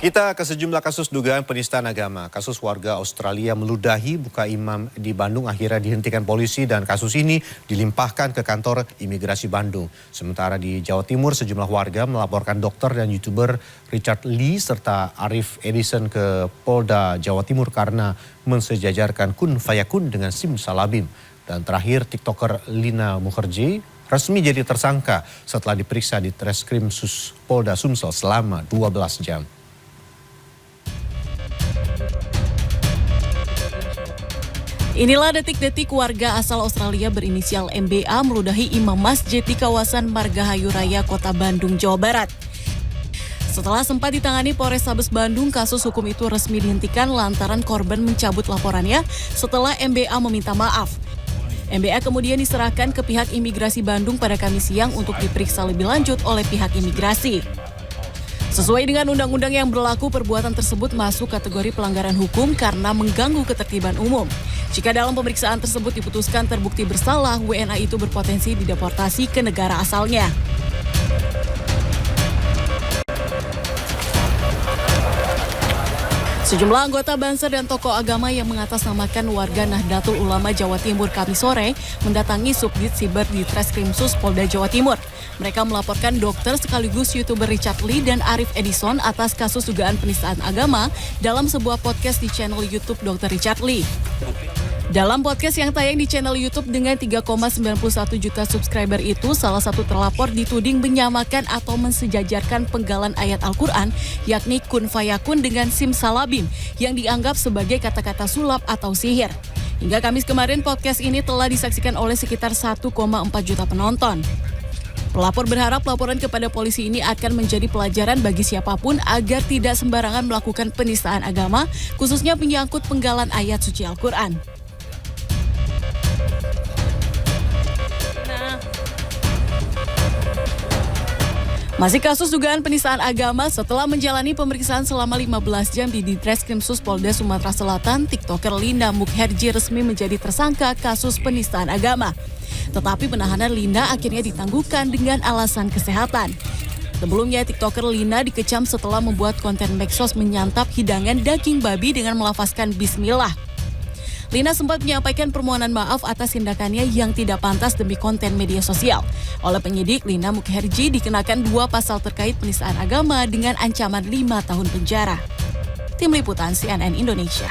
Kita ke sejumlah kasus dugaan penistaan agama. Kasus warga Australia meludahi buka imam di Bandung akhirnya dihentikan polisi dan kasus ini dilimpahkan ke kantor imigrasi Bandung. Sementara di Jawa Timur sejumlah warga melaporkan dokter dan YouTuber Richard Lee serta Arif Edison ke Polda Jawa Timur karena mensejajarkan kun fayakun dengan simsalabim. Dan terakhir TikToker Lina Mukherjee resmi jadi tersangka setelah diperiksa di Treskrim Polda Sumsel selama 12 jam. Inilah detik-detik warga asal Australia berinisial MBA meludahi imam masjid di kawasan Margahayu Raya, Kota Bandung, Jawa Barat. Setelah sempat ditangani Polrestabes Bandung, kasus hukum itu resmi dihentikan lantaran korban mencabut laporannya setelah MBA meminta maaf. MBA kemudian diserahkan ke pihak imigrasi Bandung pada Kamis siang untuk diperiksa lebih lanjut oleh pihak imigrasi. Sesuai dengan undang-undang yang berlaku, perbuatan tersebut masuk kategori pelanggaran hukum karena mengganggu ketertiban umum. Jika dalam pemeriksaan tersebut diputuskan terbukti bersalah, WNA itu berpotensi dideportasi ke negara asalnya. Sejumlah anggota Banser dan tokoh agama yang mengatasnamakan warga Nahdlatul Ulama Jawa Timur Kamis sore mendatangi Subdit Siber di Treskrimsus Polda Jawa Timur. Mereka melaporkan dokter sekaligus YouTuber Richard Lee dan Arif Edison atas kasus dugaan penistaan agama dalam sebuah podcast di channel YouTube Dr. Richard Lee. Dalam podcast yang tayang di channel YouTube dengan 3,91 juta subscriber itu, salah satu terlapor dituding menyamakan atau mensejajarkan penggalan ayat Al-Quran, yakni kun fayakun dengan simsalabim, yang dianggap sebagai kata-kata sulap atau sihir. Hingga Kamis kemarin, podcast ini telah disaksikan oleh sekitar 1,4 juta penonton. Pelapor berharap laporan kepada polisi ini akan menjadi pelajaran bagi siapapun agar tidak sembarangan melakukan penistaan agama, khususnya menyangkut penggalan ayat suci Al-Quran. Masih kasus dugaan penistaan agama, setelah menjalani pemeriksaan selama 15 jam di Treskrimsus Polda Sumatera Selatan, TikToker Lina Mukherjee resmi menjadi tersangka kasus penistaan agama. Tetapi penahanan Lina akhirnya ditangguhkan dengan alasan kesehatan. Sebelumnya, TikToker Lina dikecam setelah membuat konten medsos menyantap hidangan daging babi dengan melafazkan bismillah. Lina sempat menyampaikan permohonan maaf atas tindakannya yang tidak pantas demi konten media sosial. Oleh penyidik, Lina Mukherjee dikenakan 2 pasal terkait penistaan agama dengan ancaman 5 tahun penjara. Tim Liputan CNN Indonesia.